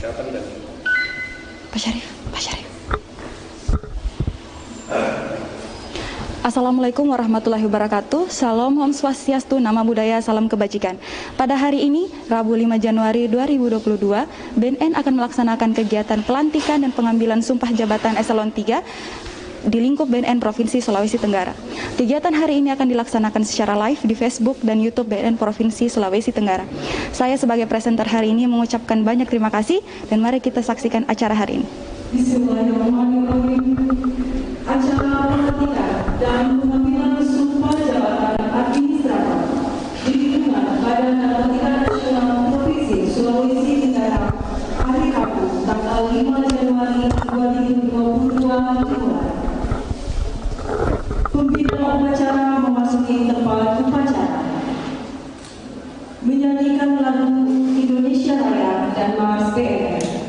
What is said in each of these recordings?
Kesehatan dan Lingkungan. Pak Syarif. Assalamualaikum warahmatullahi wabarakatuh. Salam Om Swastiastu, Nama Budaya, Salam Kebajikan. Pada hari ini, Rabu 5 Januari 2022, BNN akan melaksanakan kegiatan pelantikan dan pengambilan sumpah jabatan eselon 3 di lingkup BNN Provinsi Sulawesi Tenggara. Kegiatan hari ini akan dilaksanakan secara live di Facebook dan YouTube BNN Provinsi Sulawesi Tenggara. Saya sebagai presenter hari ini mengucapkan banyak terima kasih dan mari kita saksikan acara hari ini. Bismillahirrahmanirrahim. Acara pelantikan dan pengambilan sumpah jabatan administrator di lingkungan Badan Narkotika Nasional Provinsi Sulawesi Tenggara hari Rabu tanggal 5 Januari 2022 dimulai. Pembina upacara memasuki tempat upacara, menyanyikan lagu Indonesia Raya dan Mars BNN.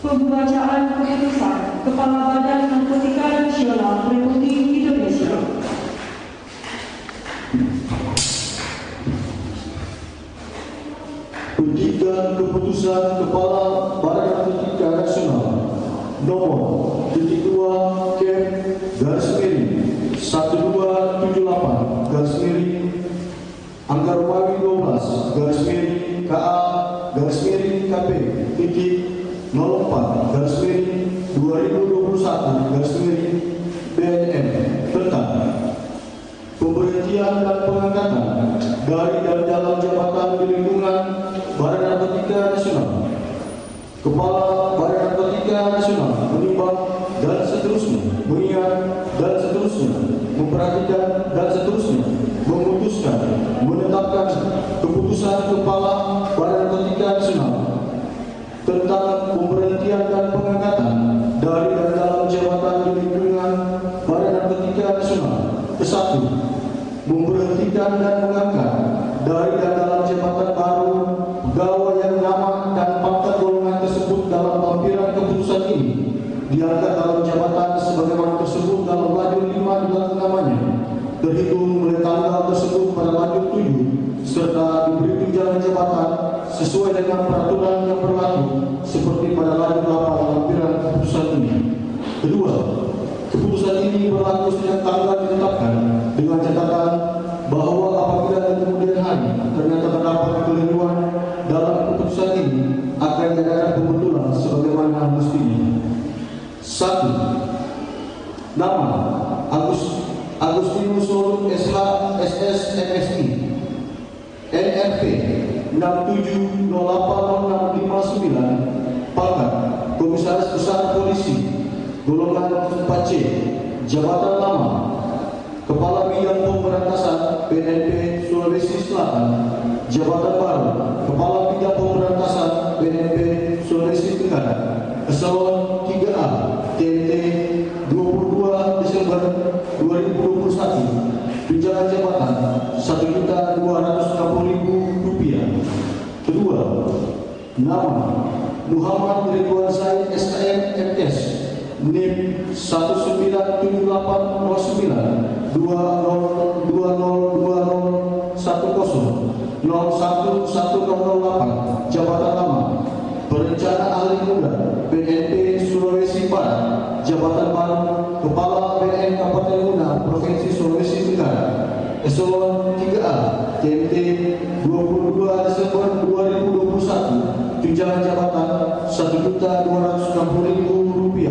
Pembacaan keputusan Kepala Badan Narkotika Nasional Republik Indonesia. Petikan keputusan Kepala Badan Narkotika Nasional nomor 2 Kem garis miring 1278 garis miring Anggar Romawi 12 garis miring KA garis miring KP titik 04 garis miring 2021 garis miring BNN tentang pemberhentian dan pengangkatan dari dan dalam jabatan di lingkungan Badan Narkotika Nasional. Kepala Badan Narkotika Nasional menimbang dan seterusnya, mengingat dan seterusnya, memperhatikan dan seterusnya, memutuskan, menetapkan keputusan Kepala Badan Narkotika Nasional tentang pemberhentian dan pengangkatan dari dan dalam jabatan di lingkungan Badan Narkotika Nasional. Ke-1, memberhentikan dan mengangkat dari dan dalam jabatan baru pegawai yang nama dan pangkat golongan tersebut dalam lampiran keputusan ini diangkat dalam jabatan sebagaimana tersebut dalam lajur 5 di belakang namanya, terhitung mulai tanggal tersebut pada lajur 7, serta diberi tunjangan jabatan sesuai dengan peraturan yang berlaku seperti pada lajur 8 lampiran keputusan ini. Kedua, keputusan ini berlaku sejak tanggal ditetapkan dengan catatan bahwa apabila di kemudian hari ternyata terdapat kekeliruan dalam keputusan ini akan diadakan pembetulan sebagaimana mestinya. 1. Nama Agustinus Solum SH SS MSI NRP 67080659, pangkat Komisaris Besar Polisi golongan 4C, jabatan lama Kepala Bidang Pemberantasan BNP Sulawesi Selatan, jabatan baru Kepala Bidang Pemberantasan BNP Sulawesi Tenggara, eselon 3A TNT 22 Desember 2021, tunjangan jabatan Rp1.260.000. Kedua, nama Muhammad Ridwan Zaid SKM MS NIM 197809 202010111008, jabatan lama Perencana Ahli Muda BNP Sulawesi Barat, jabatan baru Kepala BNN Kabupaten Una Provinsi Sulawesi Tenggara, eselon 3A TNT 22 Desember 2021, tunjangan jabatan Rp1.260.000,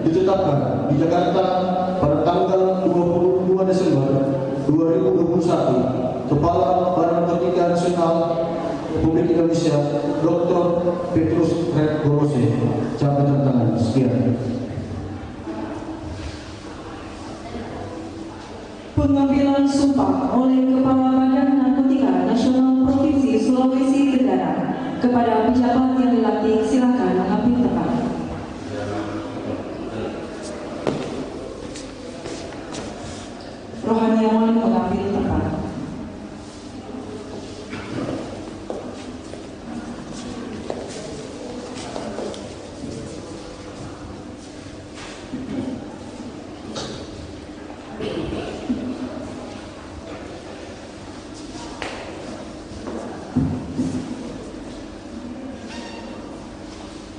ditetapkan di Jakarta pada tanggal 22 Desember 2021. Kepala Badan Narkotika Nasional Republik Indonesia Dr. Petrus Red Gorose. Jabatan tangan. Sekian. Pengambilan sumpah oleh Kepala Badan Narkotika Nasional Provinsi Sulawesi Tenggara kepada pejabat yang dilantik. Silakan mengambil tempat. Rohaniawan mengambil tempat.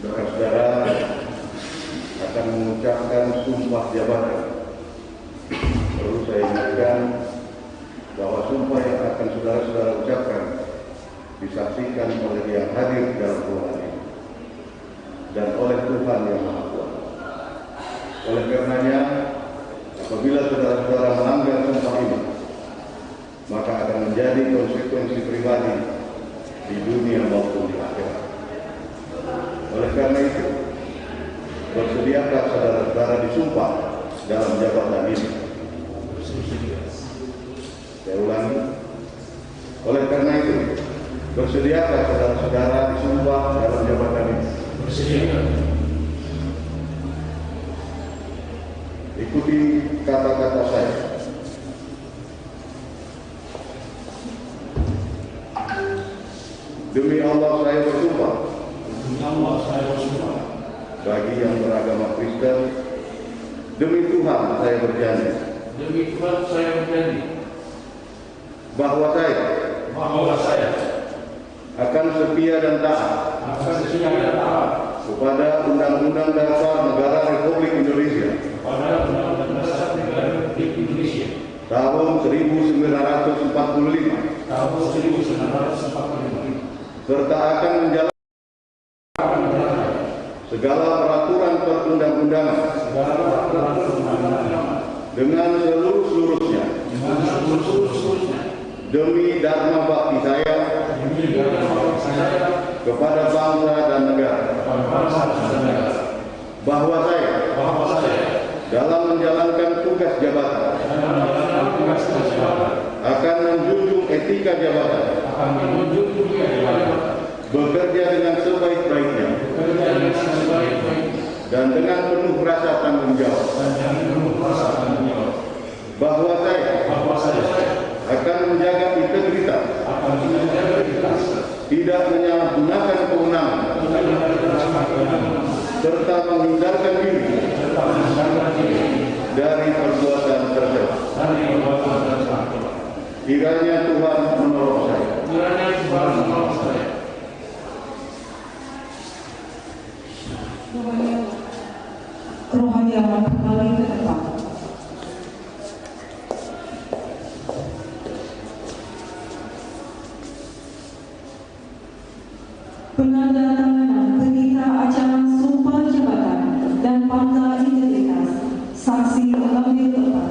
Saudara-saudara akan mengucapkan sumpah jabatan. Perlu saya ingatkan bahwa sumpah yang akan saudara-saudara ucapkan disaksikan oleh yang hadir dalam ruangan ini dan oleh Tuhan yang Maha Kuasa. Oleh karenanya, apabila saudara-saudara melanggar sumpah ini, maka akan menjadi konsekuensi pribadi di dunia maupun di akhirat. Oleh karena itu, bersediakah saudara-saudara disumpah dalam jabatan ini? Saya ulangi. Oleh karena itu, bersediakah saudara-saudara disumpah dalam jabatan ini? Bersedia. Ikuti kata-kata saya. Demi Allah saya bersumpah. Bagi yang beragama Kristen, demi Tuhan saya berjanji. Bahwa saya akan setia dan taat kepada Undang-Undang Dasar Negara Republik Indonesia tahun 1945 serta akan menjalankan segala peraturan perundang-undangan dengan seluruh-seluruhnya demi dharma bakti saya kepada bangsa dan negara. tugas jabatan, akan menjunjung etika jabatan, bekerja dengan sebaik-baiknya, dan dengan penuh rasa tanggung jawab, bahwa saya akan menjaga integritas, tidak menyalahgunakan kewenangan, serta menghindarkan diri dari perbuatan tersebut. Kiranya Tuhan menolong saya. Rohaniawan kembali ke tempat. Penandatanganan berita acara sumpah jabatan dan fakta integritas. Saksi mengambil tempat.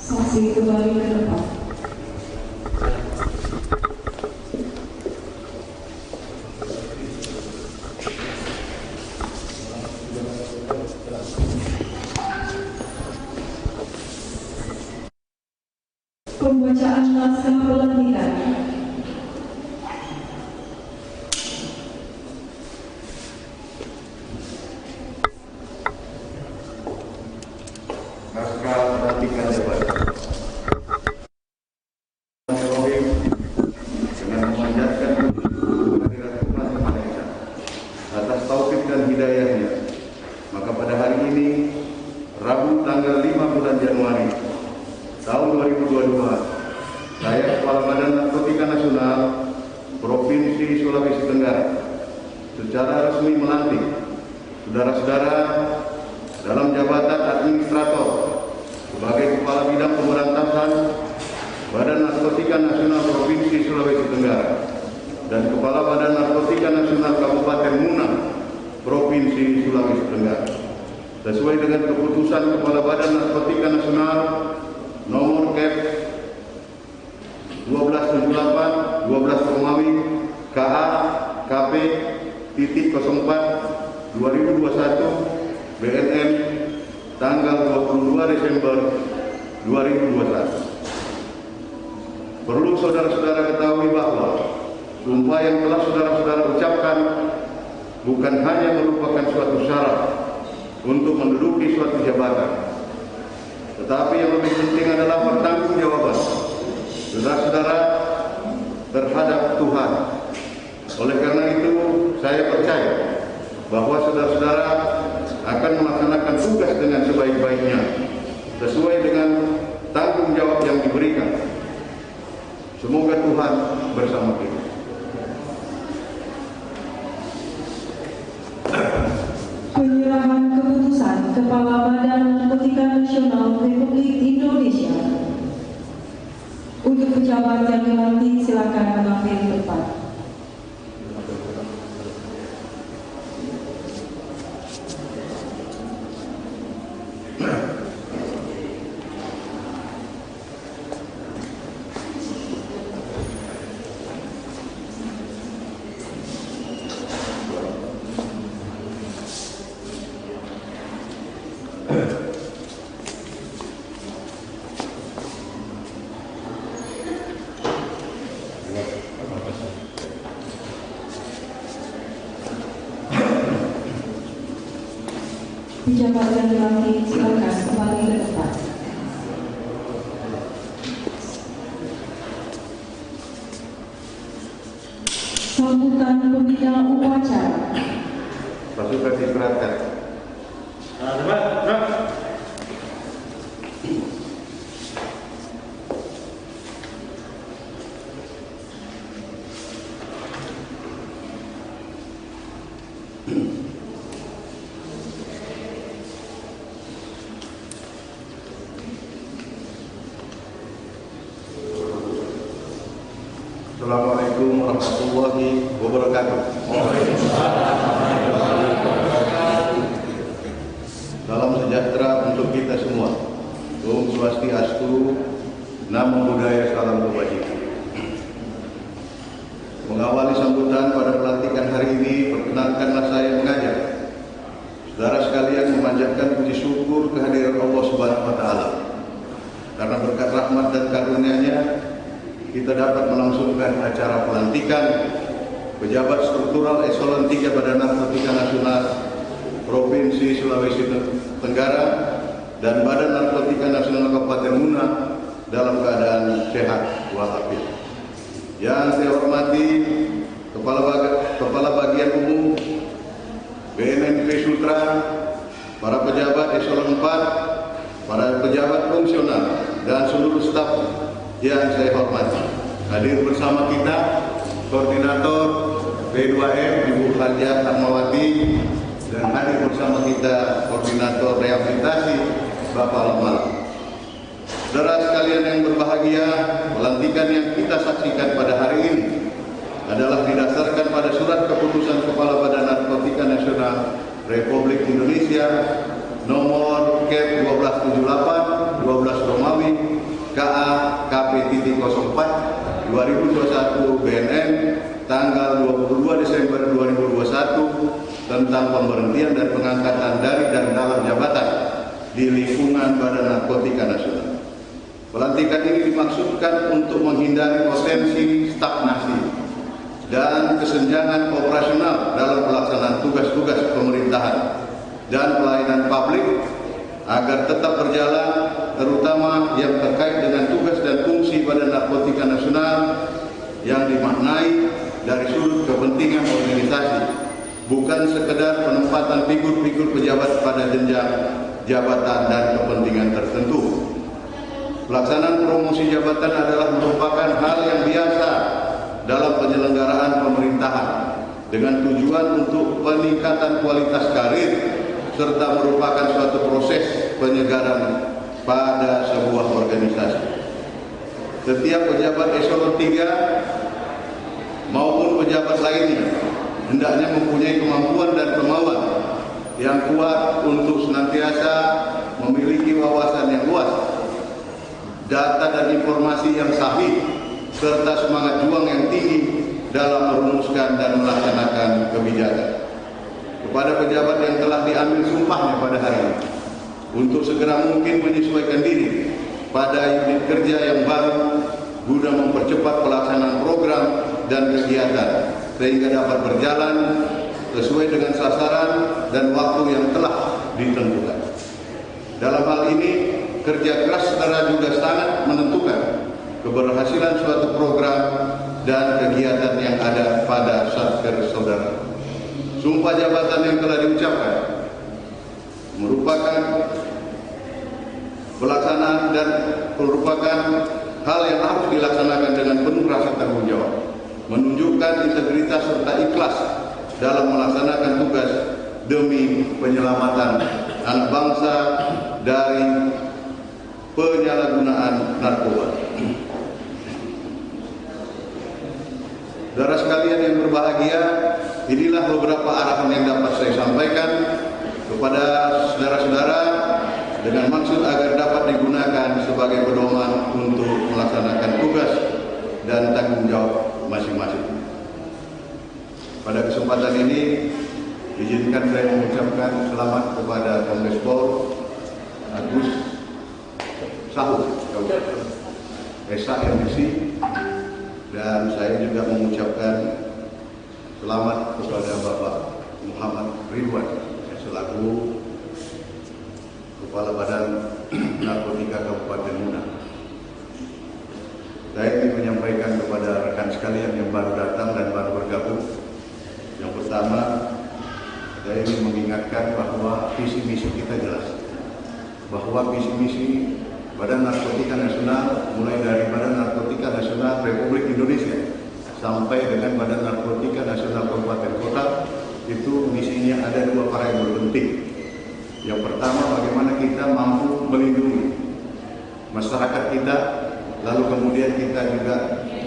Saksi kembali ke tempat. Pembacaan naskah pelantikan. Naskah pelantikan jabatan. Dengan memanjatkan kehadirat Tuhan Yang Maha Esa atas taufik dan hidayahnya, maka pada hari ini, Rabu tanggal 5 bulan Januari tahun 2022, saya Kepala Badan Narkotika Nasional Provinsi Sulawesi Tenggara secara resmi melantik saudara-saudara dalam jabatan administrator sebagai Kepala Bidang Pemberantasan Badan Narkotika Nasional Provinsi Sulawesi Tenggara dan Kepala Badan Narkotika Nasional Kabupaten Munang Provinsi Sulawesi Tenggara sesuai dengan keputusan Kepala Badan Narkotika Nasional nomor Kep 1278 12 Romawi KA KP titik 04 2021 BNN tanggal 22 Desember 2021. perlu saudara-saudara ketahui bahwa sumpah yang telah saudara-saudara ucapkan bukan hanya merupakan suatu syarat untuk menduduki suatu jabatan, tetapi yang lebih penting adalah pertanggungjawaban saudara-saudara terhadap Tuhan. Oleh karena itu, saya percaya bahwa saudara-saudara akan melaksanakan tugas dengan sebaik-baiknya, sesuai dengan tanggung jawab yang diberikan. Semoga Tuhan bersama kita. Penyerahan keputusan Kepala Badan Narkotika Nasional Republik Indonesia. Untuk pejabat yang dilantik, silakan mengambil tempat. Pejabat yang dilantik, silakan kembali ke tempat. Sambutan pembina upacara. Pasukan diserahkan. Assalamualaikum warahmatullahi wabarakatuh. Salam sejahtera untuk kita semua. Om Swastiastu, Namo Buddhaya, salam kebajikan. Mengawali sambutan pada pelantikan hari ini, perkenankanlah saya mengajak saudara sekalian memanjatkan puji syukur kehadiran Allah Subhanahu wa Ta'ala. Karena berkat rahmat dan karunia-Nya, kita dapat melangsungkan acara pelantikan pejabat struktural eselon 3 Badan Narkotika Nasional Provinsi Sulawesi Tenggara dan Badan Narkotika Nasional Kabupaten Muna dalam keadaan sehat walafiat. Yang saya hormati Kepala Bagian Umum BNNP Sultra, para pejabat eselon 4, para pejabat fungsional dan seluruh staf yang saya hormati. Hadir bersama kita Koordinator P2M Ibu Khadijah Atmawati dan hadir bersama kita Koordinator Rehabilitasi Bapak Lamal. Saudara sekalian yang berbahagia, pelantikan yang kita saksikan pada hari ini adalah didasarkan pada surat keputusan Kepala Badan Narkotika Nasional Republik Indonesia nomor KEP 1278 12 Romawi KA KP.04 2021 BNN tanggal 22 Desember 2021 tentang pemberhentian dan pengangkatan dari dan dalam jabatan di lingkungan Badan Narkotika Nasional. Pelantikan ini dimaksudkan untuk menghindari potensi stagnasi dan kesenjangan operasional dalam pelaksanaan tugas-tugas pemerintahan dan pelayanan publik agar tetap berjalan, terutama yang terkait dengan tugas dan fungsi Badan Narkotika Nasional yang dimaknai dari sudut kepentingan organisasi, bukan sekedar penempatan figur-figur pejabat pada jenjang jabatan dan kepentingan tertentu. Pelaksanaan promosi jabatan adalah merupakan hal yang biasa dalam penyelenggaraan pemerintahan dengan tujuan untuk peningkatan kualitas karir serta merupakan suatu proses penyegaran pada sebuah organisasi. Setiap pejabat eselon 3 maupun pejabat lainnya hendaknya mempunyai kemampuan dan kemauan yang kuat untuk senantiasa memiliki wawasan yang luas, data dan informasi yang sahih, serta semangat juang yang tinggi dalam merumuskan dan melaksanakan kebijakan. Kepada pejabat yang telah diambil sumpahnya pada hari ini, untuk segera mungkin menyesuaikan diri pada unit kerja yang baru guna mempercepat pelaksanaan program dan kegiatan sehingga dapat berjalan sesuai dengan sasaran dan waktu yang telah ditentukan. Dalam hal ini, kerja keras saudara juga sangat menentukan keberhasilan suatu program dan kegiatan yang ada pada Satker saudara. Sumpah jabatan yang telah diucapkan merupakan pelaksanaan dan merupakan hal yang harus dilaksanakan dengan penuh rasa tanggung jawab, menunjukkan integritas serta ikhlas dalam melaksanakan tugas demi penyelamatan anak bangsa dari penyalahgunaan narkoba. Saudara sekalian yang berbahagia, inilah beberapa arahan yang dapat saya sampaikan kepada saudara-saudara dengan maksud agar dapat digunakan sebagai pedoman untuk melaksanakan tugas dan tanggung jawab masing-masing. Pada kesempatan ini, izinkan saya mengucapkan selamat kepada Kombes Pol Agus Sahu SAMC, dan saya juga mengucapkan selamat kepada Bapak Muhammad Ridwan selaku Kepala Badan Narkotika Kabupaten Muna. Saya ingin menyampaikan kepada rekan sekalian yang baru datang dan baru bergabung. Yang pertama, saya ingin mengingatkan bahwa visi misi kita jelas. Bahwa visi misi Badan Narkotika Nasional, mulai dari Badan Narkotika Nasional Republik Indonesia sampai dengan Badan Narkotika Nasional Kabupaten Kota, itu misinya ada dua variabel penting. Yang pertama, bagaimana kita mampu melindungi masyarakat kita, lalu kemudian kita juga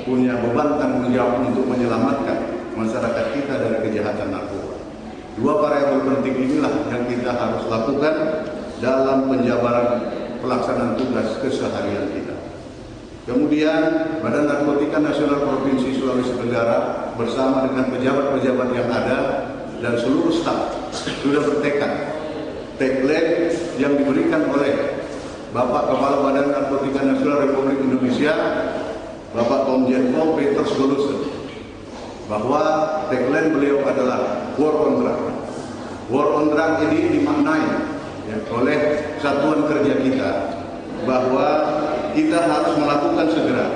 punya beban tanggung jawab untuk menyelamatkan masyarakat kita dari kejahatan narkoba. Dua variabel penting inilah yang kita harus lakukan dalam penjabaran pelaksanaan tugas keseharian kita. Kemudian Badan Narkotika Nasional Provinsi Sulawesi Tenggara bersama dengan pejabat-pejabat yang ada dan seluruh staf sudah bertekad. Tagline yang diberikan oleh Bapak Kepala Badan Narkotika Nasional Republik Indonesia, Bapak Komjen Pol Petrus Golusen, bahwa tagline beliau adalah War on Drug. War on Drug ini dimaknai oleh satuan kerja kita bahwa kita harus melakukan segera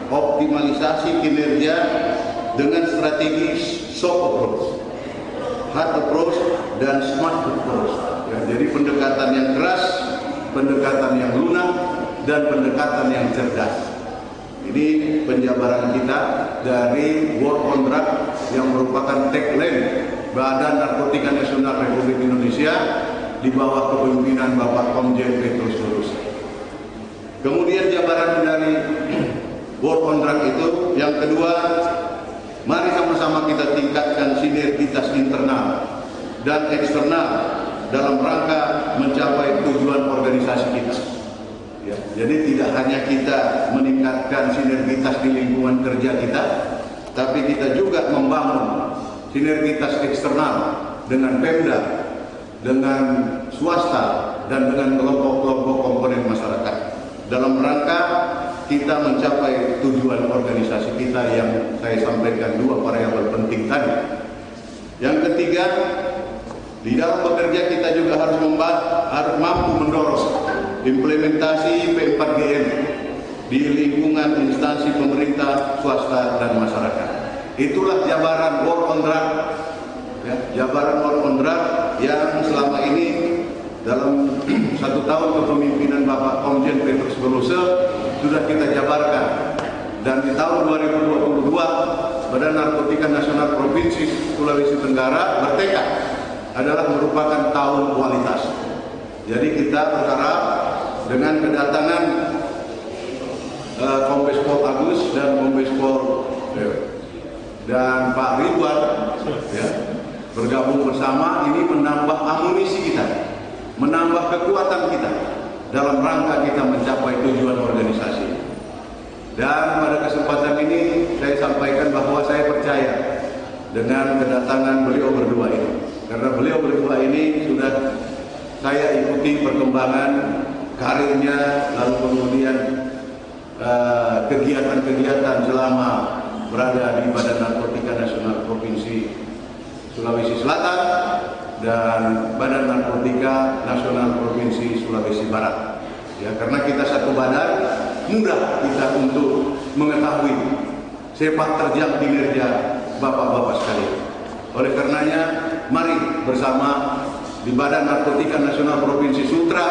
optimalisasi kinerja dengan strategi soft approach, hard approach, dan smart approach. Jadi pendekatan yang keras, pendekatan yang lunak, dan pendekatan yang cerdas. Ini penjabaran kita dari War on Drug yang merupakan tagline Badan Narkotika Nasional Republik Indonesia di bawah kepemimpinan Bapak Komjen Petrus Golusen. Kemudian jabaran dari War on Drug itu yang kedua, mari sama-sama kita tingkatkan sinergitas internal dan eksternal dalam rangka mencapai tujuan organisasi kita. Ya, jadi tidak hanya kita meningkatkan sinergitas di lingkungan kerja kita, tapi kita juga membangun sinergitas eksternal dengan Pemda, dengan swasta, dan dengan kelompok-kelompok komponen masyarakat dalam rangka kita mencapai tujuan organisasi kita yang saya sampaikan dua variabel penting tadi. Yang ketiga, di dalam bekerja kita juga harus mampu mendorong implementasi P4GM di lingkungan instansi pemerintah, swasta, dan masyarakat. Itulah jabaran War on Drug, ya, jabaran War on Drug yang selama ini dalam 1 tahun kepemimpinan Bapak Komjen Petrus Golusen sudah kita jabarkan. Dan di tahun 2022 Badan Narkotika Nasional Provinsi Sulawesi Tenggara bertekad adalah merupakan tahun kualitas. Jadi kita berharap dengan kedatangan Kombes Pol Agus dan Kombes Pol dan Pak Ridwan ya, bergabung bersama, ini menambah amunisi kita, menambah kekuatan kita dalam rangka kita mencapai tujuan organisasi. Dan pada kesempatan ini saya sampaikan bahwa saya percaya dengan kedatangan beliau berdua ini. Karena beliau berdua ini sudah saya ikuti perkembangan karirnya, lalu kemudian kegiatan-kegiatan selama berada di Badan Narkotika Nasional Provinsi Sulawesi Selatan dan Badan Narkotika Nasional Provinsi Sulawesi Barat. Ya, karena kita satu badan, mudah kita untuk mengetahui sepak terjang kinerja bapak-bapak sekalian. Oleh karenanya, mari bersama di Badan Narkotika Nasional Provinsi Sutra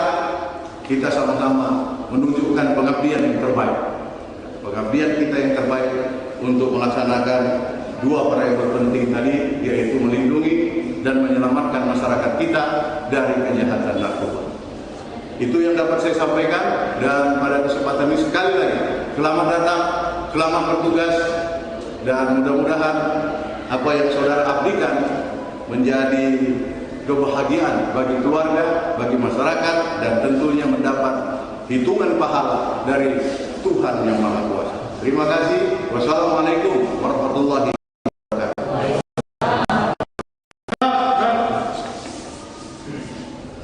kita sama-sama menunjukkan pengabdian yang terbaik. Pengabdian kita yang terbaik untuk melaksanakan dua variabel penting tadi, yaitu melindungi dan menyelamatkan masyarakat kita dari kejahatan narkoba. Itu yang dapat saya sampaikan, dan pada kesempatan ini sekali lagi selamat datang, selamat bertugas, dan mudah-mudahan apa yang saudara abdikan menjadi kebahagiaan bagi keluarga, bagi masyarakat, dan tentunya mendapat hitungan pahala dari Tuhan Yang Maha Kuasa. Terima kasih. Wassalamualaikum warahmatullahi wabarakatuh.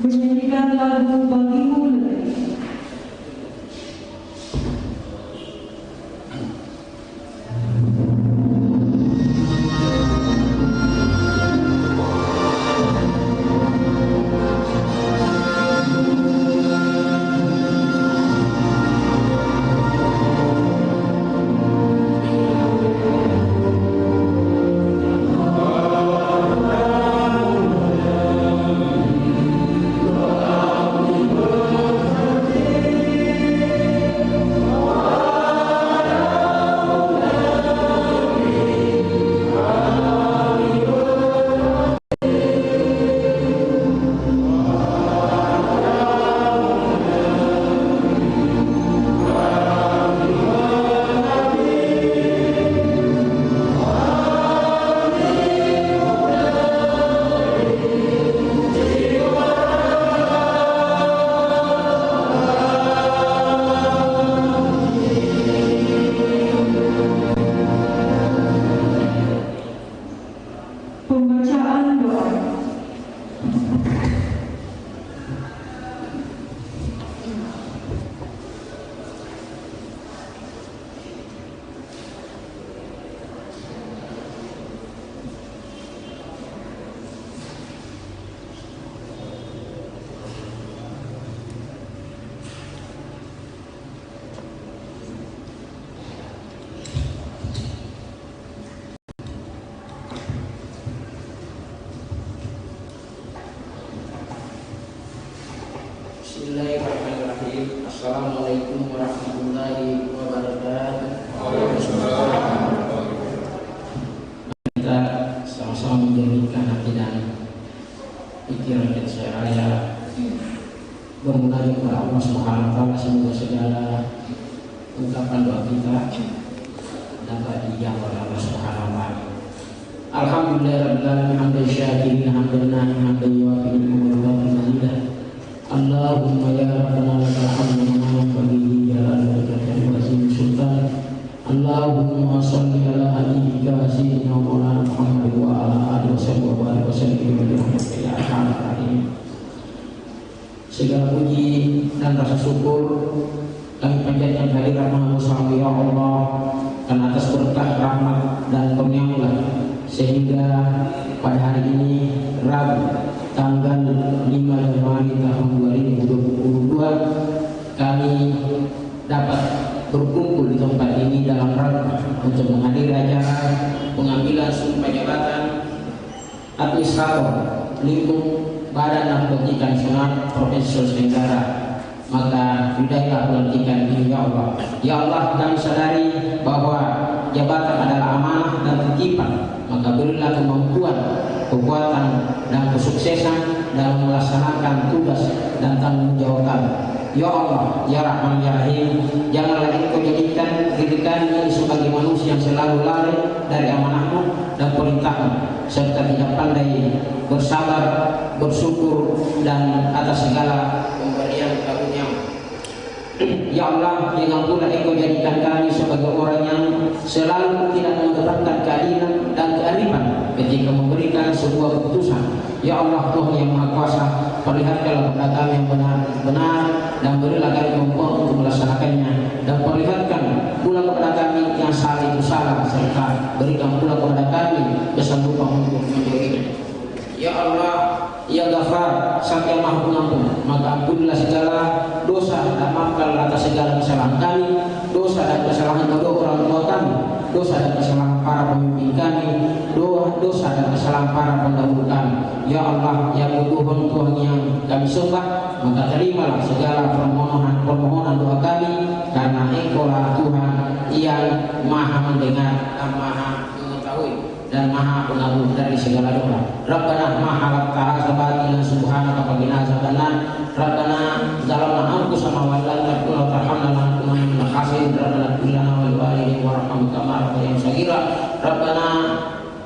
Menyanyikan lagu Bagimu Negeri. Pembacaan doa. Bismillahirrahmanirrahim. Assalamualaikum warahmatullahi wabarakatuh. Kita sama-sama menjadikan hati dan pikiran kita seraya bermunajat kepada Allah Subhanahu wa taala, semoga segala ungkapan doa kita dapat dijawab oleh Allah Subhanahu wa taala. Alhamdulillahirabbil alamin, hamdan syakirin, hamdan na'imin, hamdan yuwafiqu ni'matahu wa mazidah. Allahumma ya Rabbana lakal hamdu ma yanbaghi li jalali wajhika wa sultan. Allahumma shalli ala habibika sayyidina Maulana Muhammad wa ala alihi wa barik wa sallim bi rahmatika ya arhamar rahimin. Segala puji dan rasa syukur kami panjatkan kehadirat Maha Musa ya Allah, karena atas berkah, rahmat dan kurnia-Mu sehingga pada hari ini Rabu tanggal 5 Januari tahun 2022 kami dapat berkumpul di tempat ini dalam rangka untuk menghadiri acara pengambilan sumpah jabatan administrator lingkup Badan Narkotika Nasional Provinsi Sulawesi Tenggara. Maka bidailah pelantikan ini ya Allah. Ya Allah, kami sadari bahwa jabatan adalah amanah dan titipan, maka berilah kemampuan, kekuatan dan kesuksesan dalam melaksanakan tugas dan tanggung jawab kami. Ya Allah, ya Rahman ya Rahim, janganlah Engkau jadikan diri kami sebagai manusia yang selalu lari dari amanah-Mu dan perintah-Mu, serta tidak pandai bersabar, bersyukur dan atas segala pemberian karunia-Mu. Ya Allah, jangan pula Engkau jadikan kami sebagai orang yang selalu tidak mengedepankan keadilan dan kearifan ketika memberikan sebuah keputusan. Ya Allah, Tuhan yang Maha Kuasa, perlihatkanlah kepada kami yang benar dan berilah kami kemampuan untuk melaksanakannya, dan perlihatkan Ya Allah, Ya Ghafar, Sang yang Maha Pengampun, maka ampunilah segala dosa dan maafkan atas segala kesalahan kami, dosa dan kesalahan kedua orang tua kami, dosa dan kesalahan para pemimpin kami, dosa dan kesalahan para pendahulu kami. Ya Allah, Ya Tuhan yang kami sembah, maka terimalah segala permohonan doa kami, karena Engkaulah Tuhan yang Maha mendengar dan Maha mengetahui dan Maha Pengampun dari segala dosa. Rabbana ma halaqta sabatina subhanaka faqina azabannar. Rabbana zalamna anfusana wa la taghfir tarhamna lanakunanna minal khasirin. Rabbana ighfir lana wa liwalidayna warhamna kama rabbayana shaghira. Rabbana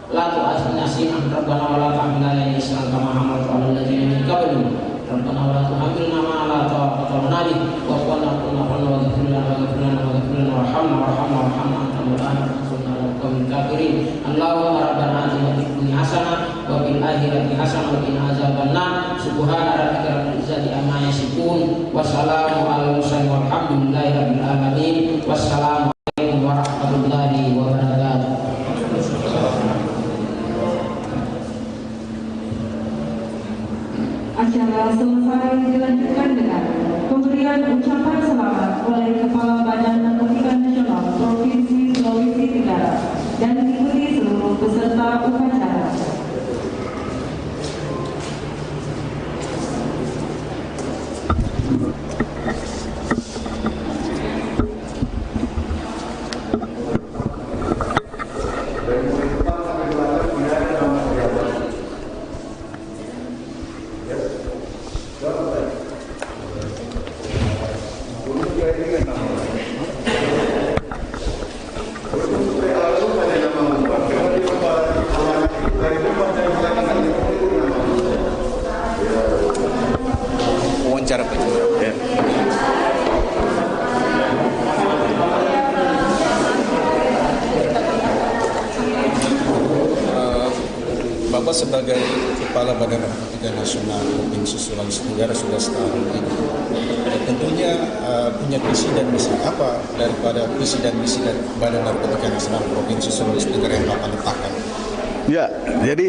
la tu'akhidhna in rabbana wa la tahmil alaina isran kama hamaltu 'alal ladzina min qablina. Rabbana wa la tuhammilna ma la taqata lana bih wa'fu 'anna wa ighfir lana warhamna anta maulana min kafirin. Allahumma rabbana atina fid dunya hasanah wa fil akhirati hasanah wa qina azabannar. Subhana rabbika rabbil izzati amma yasifun wa salamun alal mursalin walhamdulillahi rabbil alamin. Wassalamu alaikum warahmatullahi wabarakatuh. Acara selesai dilanjutkan dengan pemberian ucapan selamat oleh Kepala Badan Narkotika Nasional Provinsi Sulawesi Tenggara dan diikuti seluruh peserta upacara. Wawancara Pak. Ya. Bapak sebagai Kepala Badan Narkotika Nasional Provinsi Sulawesi Tenggara sudah setahun ini. Tentunya punya visi dan misi apa daripada visi dan misi dari Badan Narkotika Nasional Provinsi Sulawesi Tenggara yang Bapak letakkan? Ya, jadi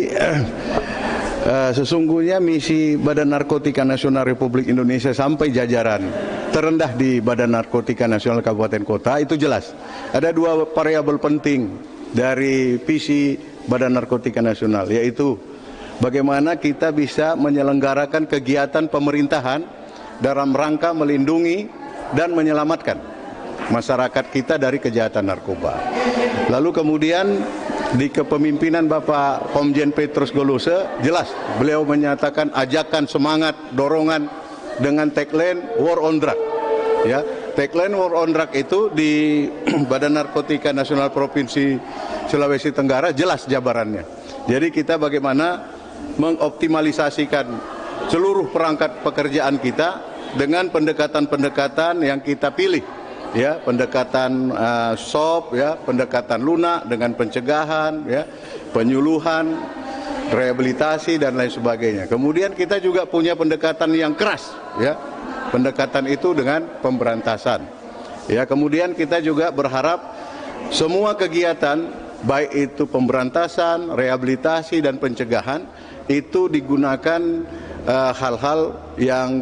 sesungguhnya misi Badan Narkotika Nasional Republik Indonesia sampai jajaran terendah di Badan Narkotika Nasional Kabupaten Kota itu jelas. Ada dua variabel penting dari visi Badan Narkotika Nasional, yaitu bagaimana kita bisa menyelenggarakan kegiatan pemerintahan dalam rangka melindungi dan menyelamatkan masyarakat kita dari kejahatan narkoba. Lalu kemudian di kepemimpinan Bapak Komjen Petrus Golose, jelas beliau menyatakan ajakan semangat dorongan dengan tagline War on Drug. Ya, tagline War on Drug itu di Badan Narkotika Nasional Provinsi Sulawesi Tenggara jelas jabarannya. Jadi kita bagaimana mengoptimalisasikan seluruh perangkat pekerjaan kita dengan pendekatan-pendekatan yang kita pilih. Ya, pendekatan SOP, ya, pendekatan lunak dengan pencegahan, ya, penyuluhan, rehabilitasi dan lain sebagainya. Kemudian kita juga punya pendekatan yang keras, ya, pendekatan itu dengan pemberantasan. Ya, kemudian kita juga berharap semua kegiatan baik itu pemberantasan, rehabilitasi dan pencegahan itu digunakan hal-hal yang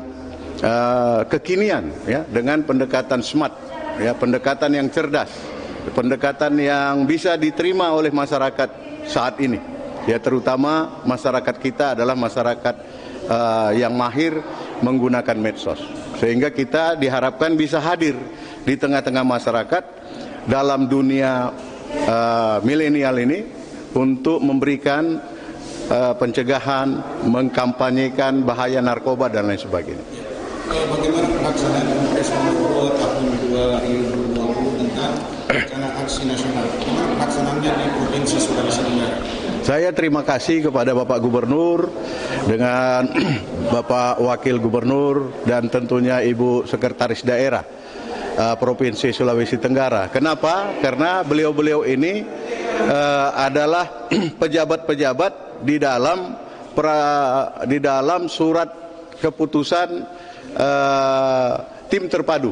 kekinian, ya, dengan pendekatan smart. Ya, pendekatan yang cerdas, pendekatan yang bisa diterima oleh masyarakat saat ini. Ya, terutama masyarakat kita adalah masyarakat yang mahir menggunakan medsos. Sehingga kita diharapkan bisa hadir di tengah-tengah masyarakat dalam dunia milenial ini untuk memberikan pencegahan, mengkampanyekan bahaya narkoba dan lain sebagainya. Bagaimana pelaksanaan Kongres nomor 2 tahun 2020 tentang rencana aksi nasional? Bagaimana pelaksanaannya di Provinsi Sulawesi Tenggara? Saya terima kasih kepada Bapak Gubernur dengan Bapak Wakil Gubernur dan tentunya Ibu Sekretaris Daerah Provinsi Sulawesi Tenggara. Kenapa? Karena beliau-beliau ini adalah pejabat-pejabat di dalam surat keputusan tim terpadu,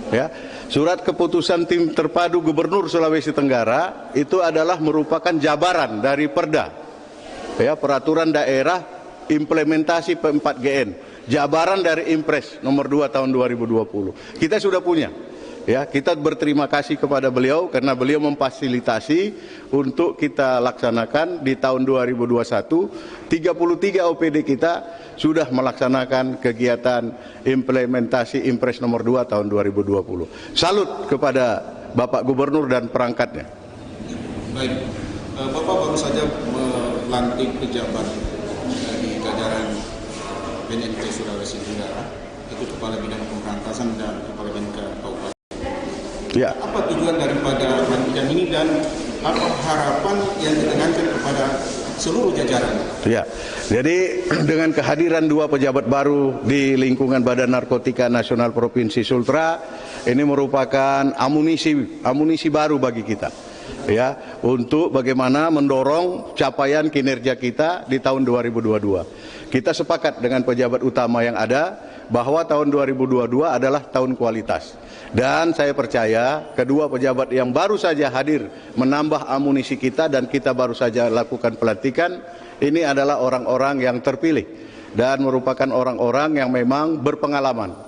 ya. Surat keputusan tim terpadu Gubernur Sulawesi Tenggara itu adalah merupakan jabaran dari Perda ya, peraturan daerah implementasi P4GN, jabaran dari Impres nomor 2 tahun 2020. Kita sudah punya. Ya, kita berterima kasih kepada beliau karena beliau memfasilitasi untuk kita laksanakan di tahun 2021. 33 OPD kita sudah melaksanakan kegiatan implementasi Impres nomor 2 tahun 2020. Salut kepada Bapak Gubernur dan perangkatnya. Baik, Bapak baru saja melantik pejabat di jajaran BNNK Sulawesi Tenggara, itu Kepala Bidang Pemberantasan dan Kepala BNK Kabupaten. Ya. Apa tujuan daripada pelantikan ini dan apa harapan yang ditekankan kepada seluruh jajaran? Ya, jadi dengan kehadiran 2 pejabat baru di lingkungan Badan Narkotika Nasional Provinsi Sultra, ini merupakan amunisi baru bagi kita. Ya, untuk bagaimana mendorong capaian kinerja kita di tahun 2022. Kita sepakat dengan pejabat utama yang ada bahwa tahun 2022 adalah tahun kualitas. Dan saya percaya kedua pejabat yang baru saja hadir menambah amunisi kita dan kita baru saja lakukan pelantikan, ini adalah orang-orang yang terpilih dan merupakan orang-orang yang memang berpengalaman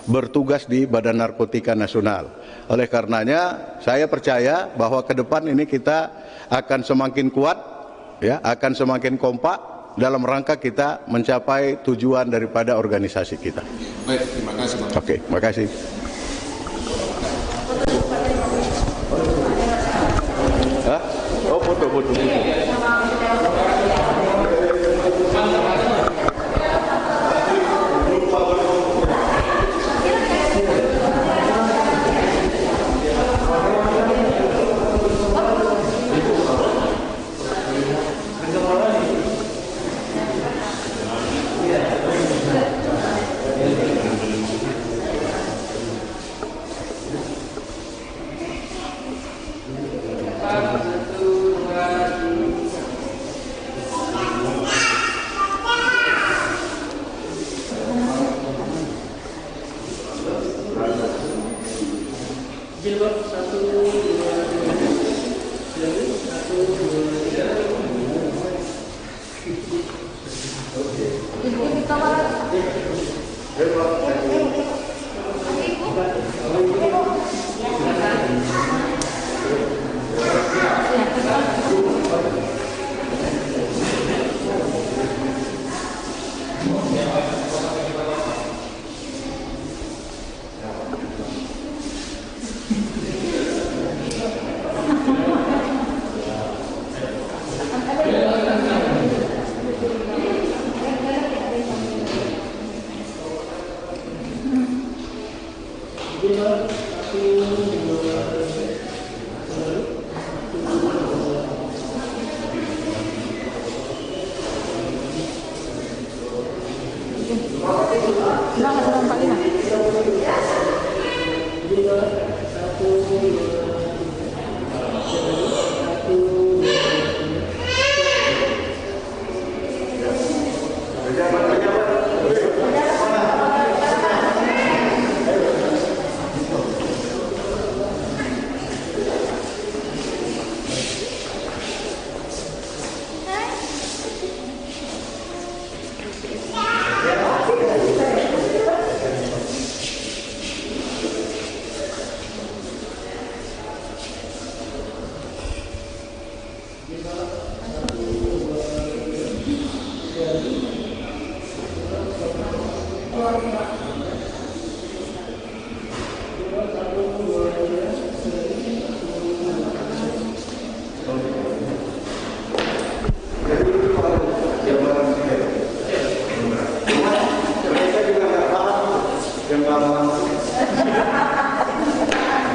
bertugas di Badan Narkotika Nasional. Oleh karenanya saya percaya bahwa ke depan ini kita akan semakin kuat, ya, akan semakin kompak dalam rangka kita mencapai tujuan daripada organisasi kita. Baik, terima kasih Bapak. Oke, terima kasih. Hah? Oh, foto.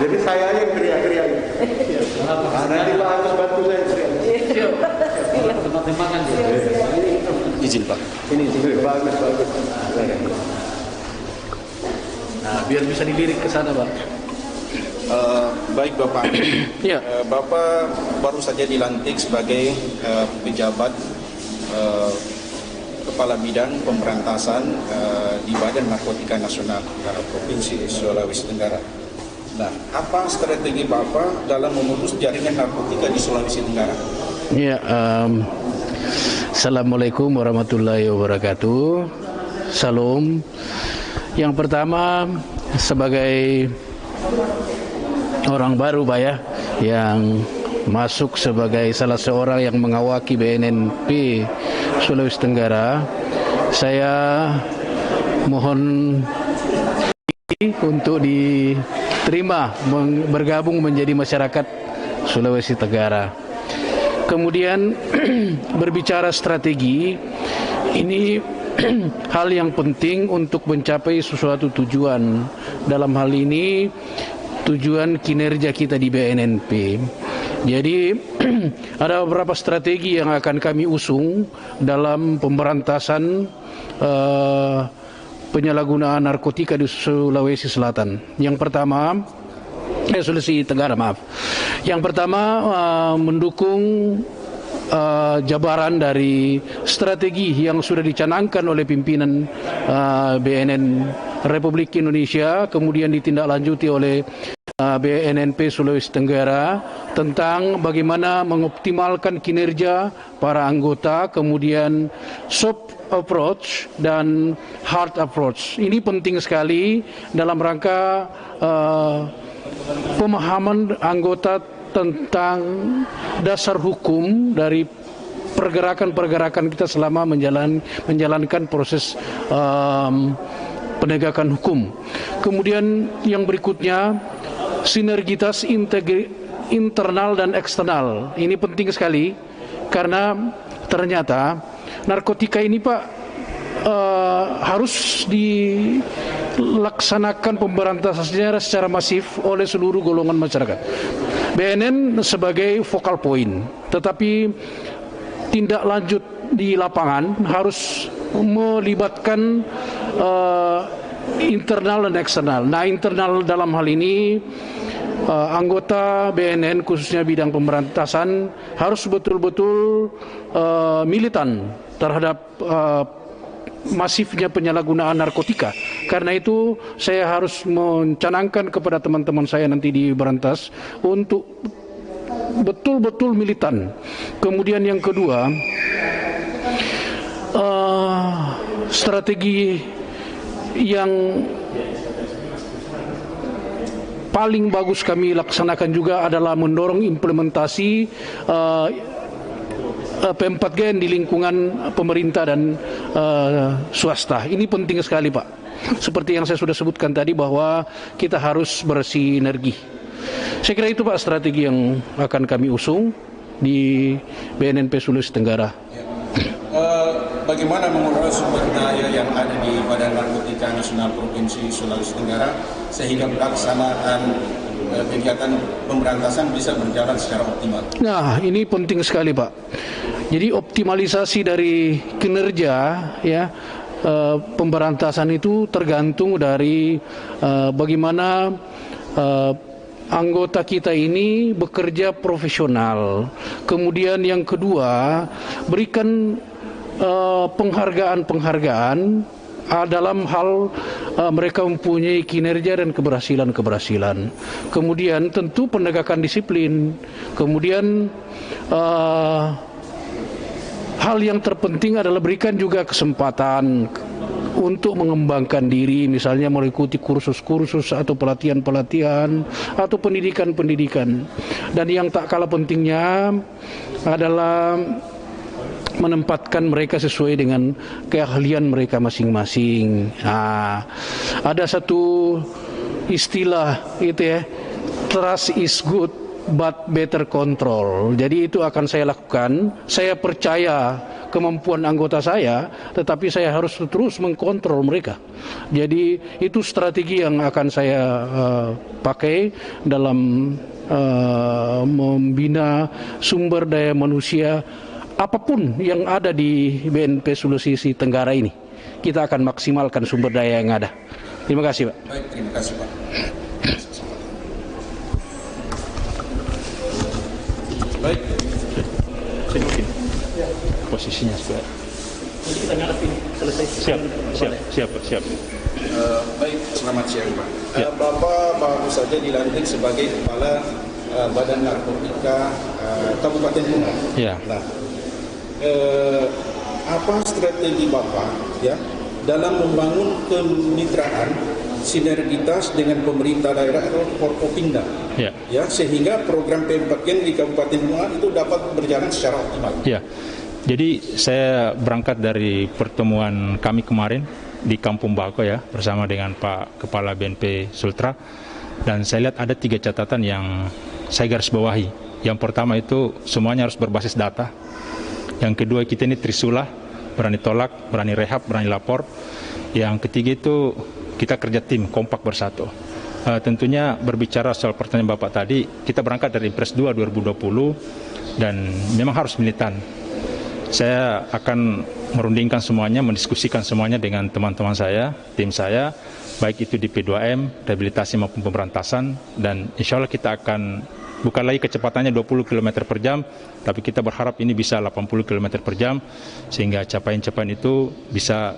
Jadi saya yang teriak-teriak. Nanti Pak Agus bantu saya teriak. Tempat-tempat dia. Izin Pak. Ini bagus. Nah, biar bisa dilirik ke sana, Pak. Baik Bapak. Ya. Bapak baru saja dilantik sebagai pejabat Kepala Bidang Pemberantasan di Badan Narkotika Nasional Provinsi Sulawesi Tenggara. Nah, apa strategi Bapak dalam memutus jaringan narkotika di Sulawesi Tenggara? Ya, Assalamualaikum warahmatullahi wabarakatuh. Salam. Yang pertama, sebagai orang baru Pak ya, yang masuk sebagai salah seorang yang mengawaki BNNP Sulawesi Tenggara, saya mohon untuk diterima bergabung menjadi masyarakat Sulawesi Tenggara. Kemudian berbicara strategi, ini hal yang penting untuk mencapai sesuatu tujuan. Dalam hal ini tujuan kinerja kita di BNNP. Jadi ada beberapa strategi yang akan kami usung dalam pemberantasan penyalahgunaan narkotika di Sulawesi Selatan. Yang pertama, Sulawesi Tenggara, maaf. Yang pertama, mendukung jabaran dari strategi yang sudah dicanangkan oleh pimpinan BNN Republik Indonesia, kemudian ditindaklanjuti oleh BNNP Sulawesi Tenggara tentang bagaimana mengoptimalkan kinerja para anggota, kemudian soft approach dan hard approach. Ini penting sekali dalam rangka pemahaman anggota tentang dasar hukum dari pergerakan-pergerakan kita selama menjalankan proses penegakan hukum. Kemudian yang berikutnya, sinergitas internal dan eksternal. Ini penting sekali karena ternyata narkotika ini Pak harus dilaksanakan pemberantasannya secara masif oleh seluruh golongan masyarakat. BNN sebagai focal point, tetapi tindak lanjut di lapangan harus melibatkan internal dan eksternal. Nah, internal dalam hal ini anggota BNN khususnya bidang pemberantasan harus betul-betul militan terhadap masifnya penyalahgunaan narkotika. Karena itu saya harus mencanangkan kepada teman-teman saya nanti di Berantas untuk betul-betul militan. Kemudian yang kedua, strategi yang paling bagus kami laksanakan juga adalah mendorong implementasi P4G di lingkungan pemerintah dan swasta. Ini penting sekali Pak. Seperti yang saya sudah sebutkan tadi bahwa kita harus bersinergi. Saya kira itu Pak strategi yang akan kami usung di BNNP Sulawesi Tenggara. Bagaimana mengelola sumber daya yang ada di Badan Narkotika Nasional Provinsi Sulawesi Tenggara sehingga pelaksanaan kegiatan pemberantasan bisa berjalan secara optimal? Nah, ini penting sekali Pak. Jadi optimalisasi dari kinerja ya pemberantasan itu tergantung dari bagaimana anggota kita ini bekerja profesional. Kemudian yang kedua, berikan penghargaan dalam hal mereka mempunyai kinerja dan keberhasilan. Kemudian tentu penegakan disiplin. Kemudian hal yang terpenting adalah berikan juga kesempatan untuk mengembangkan diri, misalnya mengikuti kursus-kursus atau pelatihan-pelatihan atau pendidikan-pendidikan. Dan yang tak kalah pentingnya adalah menempatkan mereka sesuai dengan keahlian mereka masing-masing. Nah, ada satu istilah itu ya, trust is good but better control. Jadi itu akan saya lakukan. Saya percaya kemampuan anggota saya, tetapi saya harus terus mengkontrol mereka. Jadi itu strategi yang akan saya pakai dalam membina sumber daya manusia apapun yang ada di BNP Sulawesi Tenggara ini. Kita akan maksimalkan sumber daya yang ada. Terima kasih Pak. Baik, terima kasih Pak. Baik. Posisinya sudah. Kita ngadepin selesai. Siap. Baik, selamat siang Pak. Bapak baru saja dilantik sebagai Kepala Badan Narkotika Kabupaten Bunga. Ya. Nah, apa strategi Bapak ya dalam membangun kemitraan sinergitas dengan pemerintah daerah atau Forkopimda ya sehingga program P4Gen di Kabupaten Bunga itu dapat berjalan secara optimal. Ya. Jadi saya berangkat dari pertemuan kami kemarin di Kampung Bako ya bersama dengan Pak Kepala BNP Sultra, dan saya lihat ada 3 catatan yang saya garis bawahi. Yang pertama itu semuanya harus berbasis data. Yang kedua, kita ini trisula, berani tolak, berani rehab, berani lapor. Yang ketiga itu kita kerja tim, kompak bersatu. Tentunya berbicara soal pertanyaan Bapak tadi, kita berangkat dari Impres 2 2020 dan memang harus militan. Saya akan merundingkan semuanya, mendiskusikan semuanya dengan teman-teman saya, tim saya, baik itu di P2M, rehabilitasi maupun pemberantasan, dan insya Allah kita akan bukan lagi kecepatannya 20 km per jam, tapi kita berharap ini bisa 80 km per jam, sehingga capaian-capaian itu bisa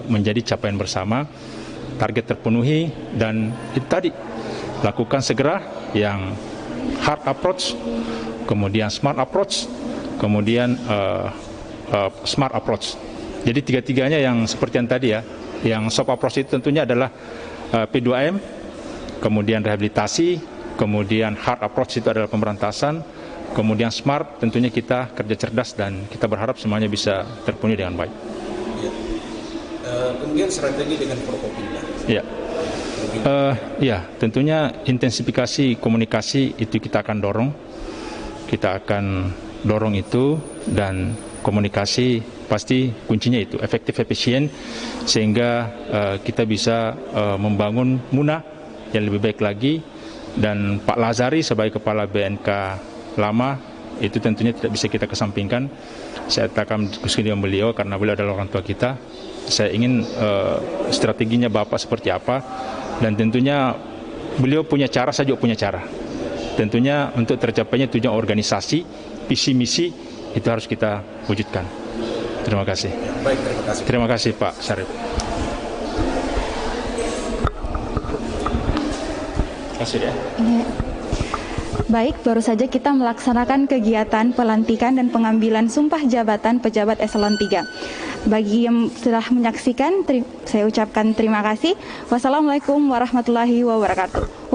menjadi capaian bersama, target terpenuhi, dan itu tadi, lakukan segera yang hard approach, kemudian smart approach, kemudian smart approach. Jadi tiga-tiganya yang seperti yang tadi ya, yang soft approach itu tentunya adalah P2M, kemudian rehabilitasi, kemudian hard approach itu adalah pemberantasan, kemudian smart tentunya kita kerja cerdas dan kita berharap semuanya bisa terpenuhi dengan baik. Ya. Kemudian strategi dengan Forkopimda. Ya. Ya, tentunya intensifikasi komunikasi itu kita akan dorong. Kita akan dorong itu, dan komunikasi pasti kuncinya itu efektif, efisien, sehingga kita bisa membangun Muna yang lebih baik lagi. Dan Pak Lazari sebagai Kepala BNK lama itu tentunya tidak bisa kita kesampingkan. Saya akan diskusi dengan beliau karena beliau adalah orang tua kita. Saya ingin strateginya Bapak seperti apa, dan tentunya beliau punya cara, saya juga punya cara. Tentunya untuk tercapainya tujuan organisasi, visi misi itu harus kita wujudkan. Terima kasih. Baik, terima kasih. Terima kasih Pak Syarif. Kasih ya. Baik, baru saja kita melaksanakan kegiatan pelantikan dan pengambilan sumpah jabatan pejabat eselon 3. Bagi yang sudah menyaksikan, saya ucapkan terima kasih. Wassalamualaikum warahmatullahi wabarakatuh.